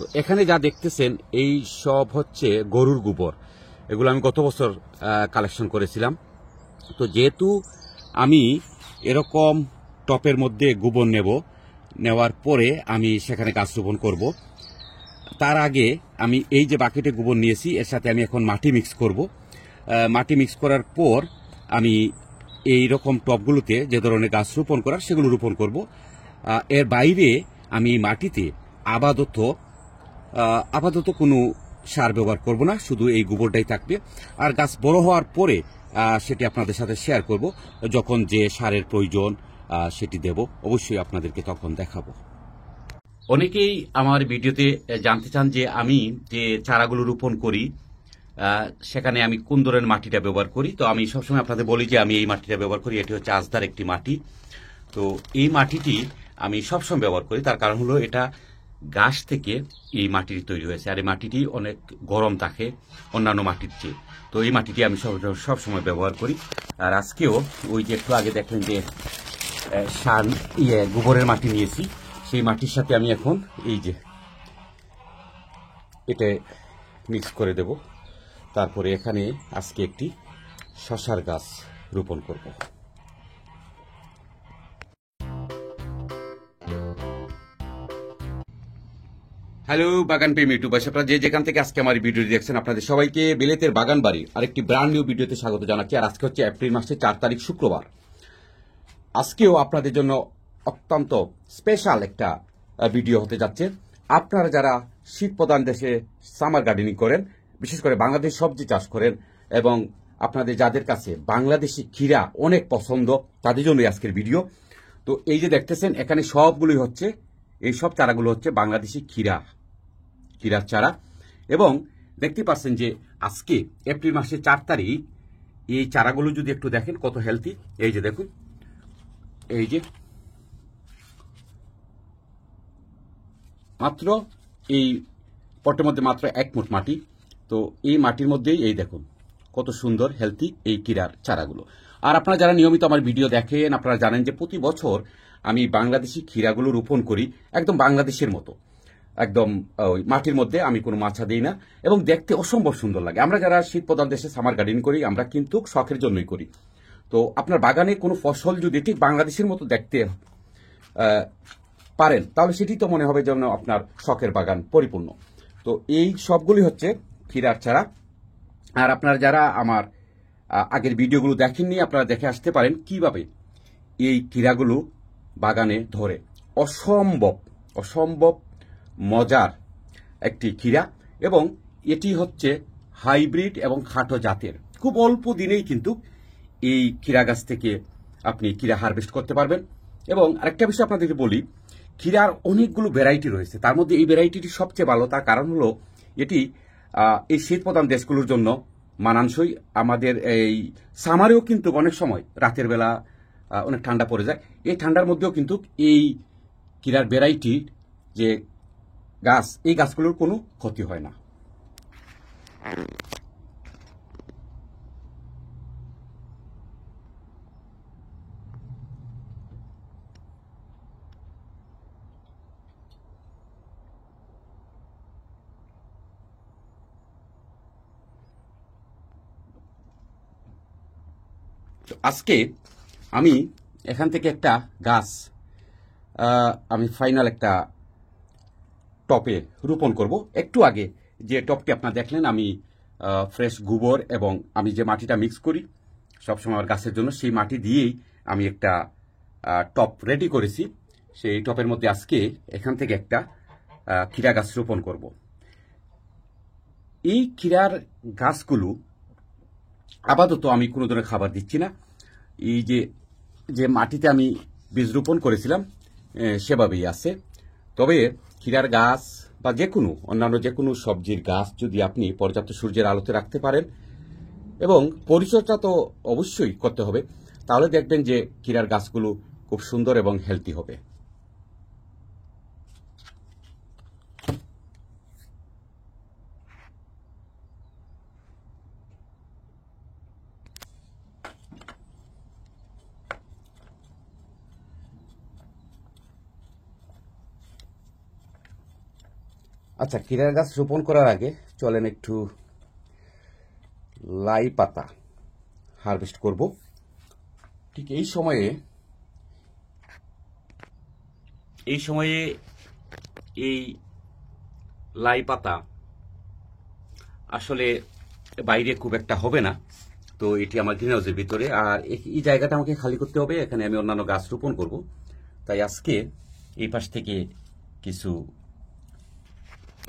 তো এখানে যা দেখতেছেন এই সব হচ্ছে গরুর গোবর। এগুলো আমি গত বছর কালেকশন করেছিলাম। তো যেহেতু আমি এরকম টপের মধ্যে গোবর নেওয়ার পরে আমি সেখানে গাছ রোপণ করব, তার আগে আমি এই যে বাকেটে গোবর নিয়েছি এর সাথে আমি এখন মাটি মিক্স করব। মাটি মিক্স করার পর আমি এই রকম টপগুলোতে যে ধরনের গাছ রোপণ করার সেগুলো রোপণ করব। এর বাইরে আমি মাটিতে আপাতত কোনো সার ব্যবহার করব না, শুধু এই গোবরটাই থাকবে। আর গাছ বড় হওয়ার পরে সেটি আপনাদের সাথে শেয়ার করব। যখন যে সারের প্রয়োজন সেটি দেব, অবশ্যই আপনাদেরকে তখন দেখাবো। অনেকেই আমার ভিডিওতে জানতে চান যে আমি যে চারাগুলো রোপণ করি সেখানে আমি কোন ধরনের মাটিটা ব্যবহার করি। তো আমি সবসময় আপনাদের বলি যে আমি এই মাটিটা ব্যবহার করি, এটি হচ্ছে আজদার একটি মাটি। তো এই মাটিটি আমি সবসময় ব্যবহার করি, তার কারণ হলো এটা গাছ থেকে এই মাটিটি তৈরি হয়েছে, আর এই মাটিটি অনেক গরম থাকে অন্যান্য মাটির চেয়ে। তো এই মাটিটি আমি সবসময় ব্যবহার করি। আর আজকেও ওই যে একটু আগে দেখলেন যে গোবরের মাটি নিয়েছি, সেই মাটির সাথে আমি এখন এই যে এটা মিক্স করে দেব। তারপরে এখানে আজকে একটি শসার গাছ রোপণ করব। হ্যালো বাগান প্রেমী ইউটিউবার, আপনারা যে যেখান থেকে আজকে আমার ভিডিও দেখছেন আপনাদের সবাইকে বিলেতের বাগান বাড়ি আরেকটি ব্র্যান্ড নিউ ভিডিওতে স্বাগত জানাচ্ছি। আর আজকে হচ্ছে এপ্রিল মাসের 4 তারিখ শুক্রবার। আজকেও আপনাদের জন্য অত্যন্ত স্পেশাল একটা ভিডিও হতে যাচ্ছে। আপনারা যারা শীত প্রধান দেশে সামার গার্ডেনিং করেন, বিশেষ করে বাংলাদেশ সবজি চাষ করেন, এবং আপনাদের যাদের কাছে বাংলাদেশি ক্ষীরা অনেক পছন্দ, তাদের জন্যই আজকের ভিডিও। তো এই যে দেখতেছেন এখানে সবগুলোই হচ্ছে, এই সব চারাগুলো হচ্ছে বাংলাদেশি ক্ষীরার চারা। এবং দেখতে পাচ্ছেন যে আজকে এপ্রিল মাসের 4 তারিখ এই চারাগুলো যদি একটু দেখেন কত হেলদি। এই যে দেখুন, এই যে মাত্র এই পটের মধ্যে মাত্র 1 মুঠ মাটি। তো এই মাটির মধ্যেই এই দেখুন কত সুন্দর হেলদি এই ক্ষীরার চারাগুলো। আর আপনারা যারা নিয়মিত আমার ভিডিও দেখেন আপনারা জানেন যে প্রতি বছর আমি বাংলাদেশি ক্ষীরাগুলো রোপণ করি একদম বাংলাদেশের মতো, একদম ওই মাটির মধ্যে আমি কোনো মাছা দিই না, এবং দেখতে অসম্ভব সুন্দর লাগে। আমরা যারা শীত প্রধান দেশে সামার গার্ডেনিং করি আমরা কিন্তু শখের জন্যই করি। তো আপনার বাগানে কোনো ফসল যদি ঠিক বাংলাদেশের মতো দেখতে পারেন তাহলে সেটি তো মনে হবে যেন আপনার শখের বাগান পরিপূর্ণ। তো এই সবগুলি হচ্ছে ক্ষীরার চারা। আর আপনারা যারা আমার আগের ভিডিওগুলো দেখেননি আপনারা দেখে আসতে পারেন কিভাবে এই ক্ষীরাগুলো বাগানে ধরে। অসম্ভব মজার একটি ক্ষীরা, এবং এটি হচ্ছে হাইব্রিড এবং খাটো জাতের। খুব অল্প দিনেই কিন্তু এই ক্ষীরা গাছ থেকে আপনি ক্ষীরা হারভেস্ট করতে পারবেন। এবং আরেকটা বিষয় আপনাদেরকে বলি, ক্ষীরার অনেকগুলো ভ্যারাইটি রয়েছে, তার মধ্যে এই ভ্যারাইটিটি সবচেয়ে ভালো। তার কারণ হলো এটি এই শীত প্রধান দেশগুলোর জন্য মানানসই। আমাদের এই সামারেও কিন্তু অনেক সময় রাতের বেলা অনেক ঠান্ডা পড়ে যায়, এই ঠান্ডার মধ্যেও কিন্তু এই ক্ষীরার ভ্যারাইটি যে গাছ, এই গাছগুলোর কোনো ক্ষতি হয় না। আজকে আমি এখান থেকে একটা গাছ আমি ফাইনাল একটা টপে রোপণ করব। একটু আগে যে টপটি আপনারা দেখলেন আমি ফ্রেশ গোবর এবং আমি যে মাটিটা মিক্স করি সবসময় আমার গাছের জন্য, সেই মাটি দিয়েই আমি একটা টপ রেডি করেছি। সেই টপের মধ্যে আজকে এখান থেকে একটা ক্ষীরা গাছ রোপণ করব। এই ক্ষীরার গাছগুলো আপাতত আমি কোনো ধরনের খাবার দিচ্ছি না, এই যে মাটিতে আমি বীজ রোপণ করেছিলাম সেভাবেই আছে। তবে ক্ষীরার গাছ বা অন্যান্য যে কোনো সবজির গাছ যদি আপনি পর্যাপ্ত সূর্যের আলোতে রাখতে পারেন এবং পরিচর্যা তো অবশ্যই করতে হবে, তাহলে দেখবেন যে ক্ষীরার গাছগুলো খুব সুন্দর এবং হেলদি হবে। আচ্ছা, কেরার গাছ রোপণ করার আগে চলেন একটু লাই পাতা হারভেস্ট করব। ঠিক এই সময়ে এই লাই পাতা আসলে বাইরে খুব একটা হবে না, তো এটি আমার গ্রিন হাউসের ভিতরে। আর এই জায়গাটা আমাকে খালি করতে হবে, এখানে আমি অন্যান্য গাছ রোপণ করব। তাই আজকে এই পাশ থেকে কিছু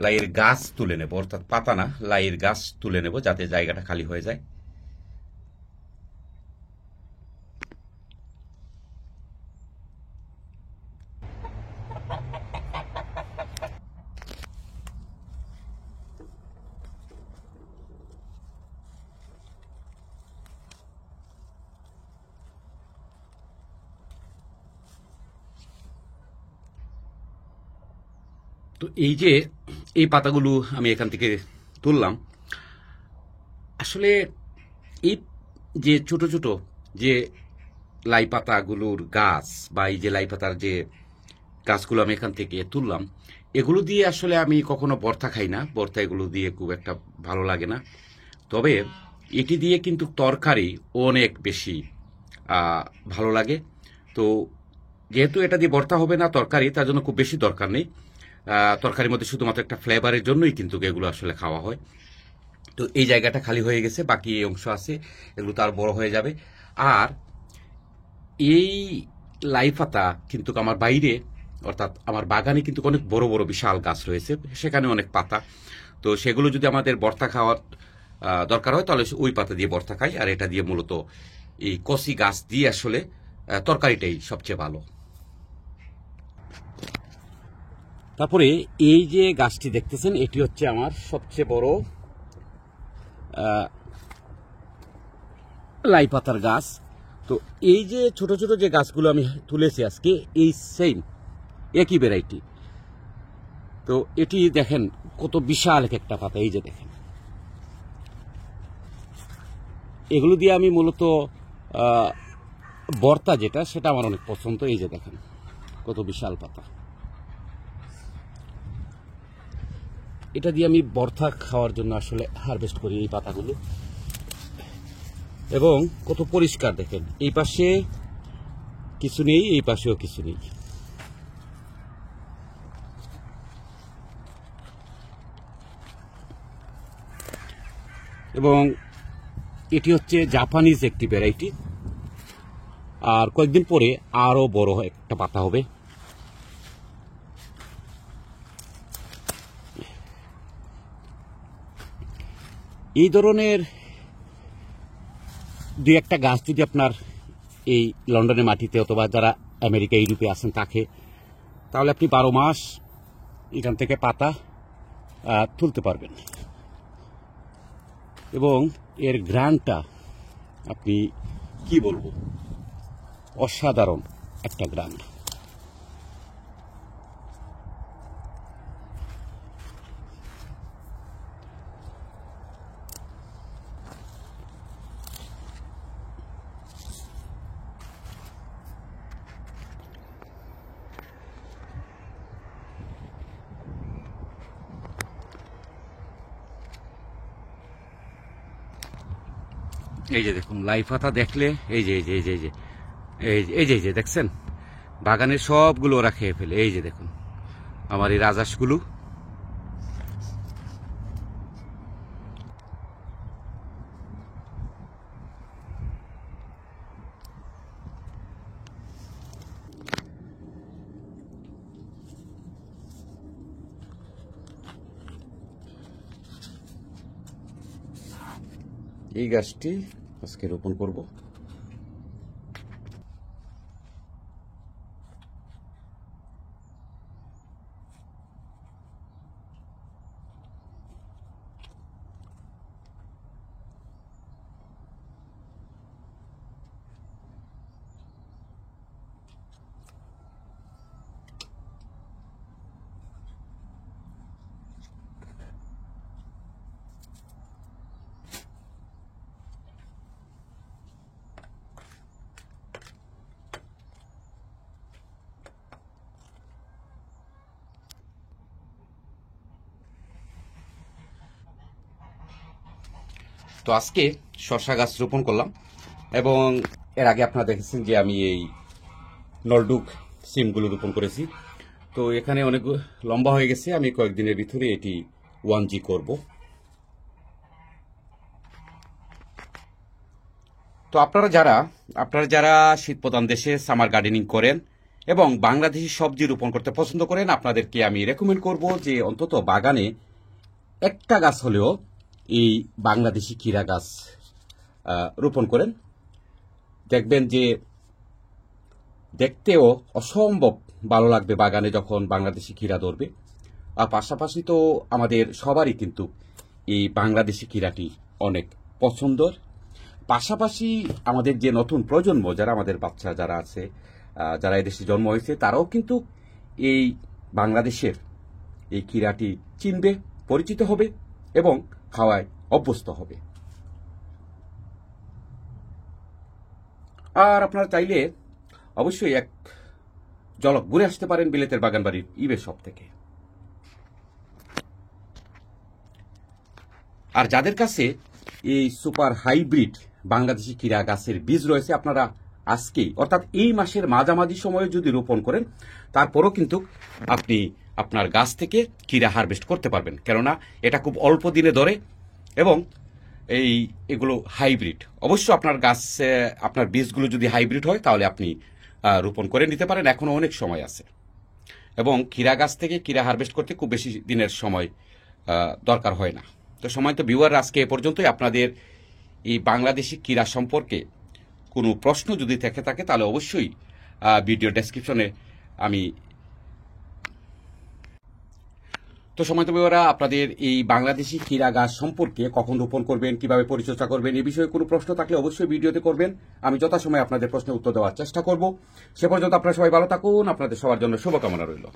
লাইয়ের গাছ তুলে নেব, অর্থাৎ পাতা না, লাইয়ের গাছ তুলে নেব যাতে জায়গাটা খালি হয়ে যায়। তো এই পাতাগুলো আমি এখান থেকে তুললাম। আসলে এই যে ছোট ছোট যে লাই পাতাগুলোর গাছ, বা এই যে লাই পাতার যে গাছগুলো আমি এখান থেকে তুললাম, এগুলো দিয়ে আসলে আমি কখনো ভর্তা খাই না। ভর্তা এগুলো দিয়ে খুব একটা ভালো লাগে না। তবে এটি দিয়ে কিন্তু তরকারি অনেক বেশি ভালো লাগে। তো যেহেতু এটা দিয়ে ভর্তা হবে না তরকারি, তার জন্য খুব বেশি দরকার নেই। তরকারির মধ্যে শুধুমাত্র একটা ফ্লেভারের জন্যই কিন্তু এগুলো আসলে খাওয়া হয়। তো এই জায়গাটা খালি হয়ে গেছে, বাকি এই অংশ আছে, এগুলো তো আর বড় হয়ে যাবে। আর এই লাই পাতা কিন্তু আমার বাইরে, অর্থাৎ আমার বাগানে কিন্তু অনেক বড় বড় বিশাল গাছ রয়েছে, সেখানে অনেক পাতা। তো সেগুলো যদি আমাদের ভর্তা খাওয়ার দরকার হয় তাহলে ওই পাতা দিয়ে ভর্তা খাই। আর এটা দিয়ে মূলত এই কচি গাছ দিয়ে আসলে তরকারিটাই সবচেয়ে ভালো। তারপরে এই যে গাছটি দেখতেছেন, এটি হচ্ছে আমার সবচেয়ে বড় লাই পাতার গাছ। তো এই যে ছোট ছোট যে গাছগুলো আমি তুলেছি আজকে, এই সেম একই ভ্যারাইটি। তো এটি দেখেন কত বিশাল এক একটা পাতা, এই যে দেখেন। এগুলো দিয়ে আমি মূলত ভর্তা যেটা, সেটা আমার অনেক পছন্দ। এই যে দেখেন কত বিশাল পাতা, এটা দিয়ে আমি ভর্তা খাওয়ার জন্য আসলে হারভেস্ট করি এই পাতাগুলো। এবং কত পরিষ্কার দেখেন, এই পাশে কিছু নেই, এই পাশেও কিছু নেই। এবং এটি হচ্ছে জাপানিজ একটি ভ্যারাইটি। আর কয়েকদিন পরে আরো বড় একটা পাতা হবে। এই ধরনের দুই একটা গাছ যদি আপনার এই লন্ডনের মাটিতে অথবা যারা আমেরিকা ইউরোপে আছেন তাহলে আপনি 12 মাস এখান থেকে পাতা তুলতে পারবেন। এবং এর ঘ্রাণটা আপনি কি বলবো, অসাধারণ একটা ঘ্রাণ। এই যে দেখুন লাই পাতা দেখলে, এই যে এই যে এই যে এই যে এই যে দেখছেন, বাগানের সবগুলো ওরা খেয়ে ফেলে। এই যে দেখুন আমার এই রাজহাঁসগুলো। এই গাছটি আজকে রোপণ করব। তো আজকে শসা গাছ রোপণ করলাম এবং এর আগে আপনারা দেখেছেন যে আমি এই নলডুক সিমগুলো রোপণ করেছি। তো এখানে অনেক লম্বা হয়ে গেছে, আমি কয়েকদিনের ভিতরে এটি 1G করব। তো আপনারা যারা শীতপ্রধান দেশে সামার গার্ডেনিং করেন এবং বাংলাদেশি সবজি রোপণ করতে পছন্দ করেন, আপনাদেরকে আমি রেকমেন্ড করব যে অন্তত বাগানে একটা গাছ হলেও এই বাংলাদেশি ক্ষীরা গাছ রোপণ করেন। দেখবেন যে দেখতেও অসম্ভব ভালো লাগবে বাগানে যখন বাংলাদেশি ক্ষীরা ধরবে। আর পাশাপাশি তো আমাদের সবারই কিন্তু এই বাংলাদেশি ক্ষীরাটি অনেক পছন্দর। পাশাপাশি আমাদের যে নতুন প্রজন্ম, যারা আমাদের বাচ্চা যারা আছে, যারা এদেশে জন্ম হয়েছে, তারাও কিন্তু এই বাংলাদেশের এই ক্ষীরাটি চিনবে, পরিচিত হবে এবং খাওয়ায় অভ্যস্ত হবে। আর আপনারা চাইলে অবশ্যই এক ঝলক ঘুরে আসতে পারেন বিলেতের বাগানবাড়ির ইবে শপ থেকে। আর যাদের কাছে এই সুপার হাইব্রিড বাংলাদেশি ক্ষীরা গাছের বীজ রয়েছে, আপনারা আজকেই অর্থাৎ এই মাসের মাঝামাঝি সময়ে যদি রোপণ করেন, তারপরও কিন্তু আপনি আপনার গাছ থেকে ক্ষীরা হারভেস্ট করতে পারবেন, কেননা এটা খুব অল্প দিনে ধরে এবং এগুলো হাইব্রিড। অবশ্য আপনার গাছে আপনার বীজগুলো যদি হাইব্রিড হয় তাহলে আপনি রোপণ করে নিতে পারেন, এখনো অনেক সময় আছে। এবং ক্ষীরা গাছ থেকে ক্ষীরা হারভেস্ট করতে খুব বেশি দিনের সময় দরকার হয় না। তো সময় তো ভিউয়ার, আজকে এ পর্যন্তই। আপনাদের এই বাংলাদেশি ক্ষীরা সম্পর্কে কোনো প্রশ্ন যদি থেকে থাকে তাহলে অবশ্যই ভিডিও ডেসক্রিপশনে আমি তো সময় তো ভিউয়াররা, আপনাদের এই বাংলাদেশি ক্ষীরা গাছ সম্পর্কে কখন রোপণ করবেন, কিভাবে পরিচর্যা করবেন, এই বিষয়ে কোনো প্রশ্ন থাকলে অবশ্যই ভিডিওতে করবেন। আমি যথাসময়ে আপনাদের প্রশ্নের উত্তর দেওয়ার চেষ্টা করব। সে পর্যন্ত আপনারা সবাই ভালো থাকুন। আপনাদের সবার জন্য শুভকামনা রইল।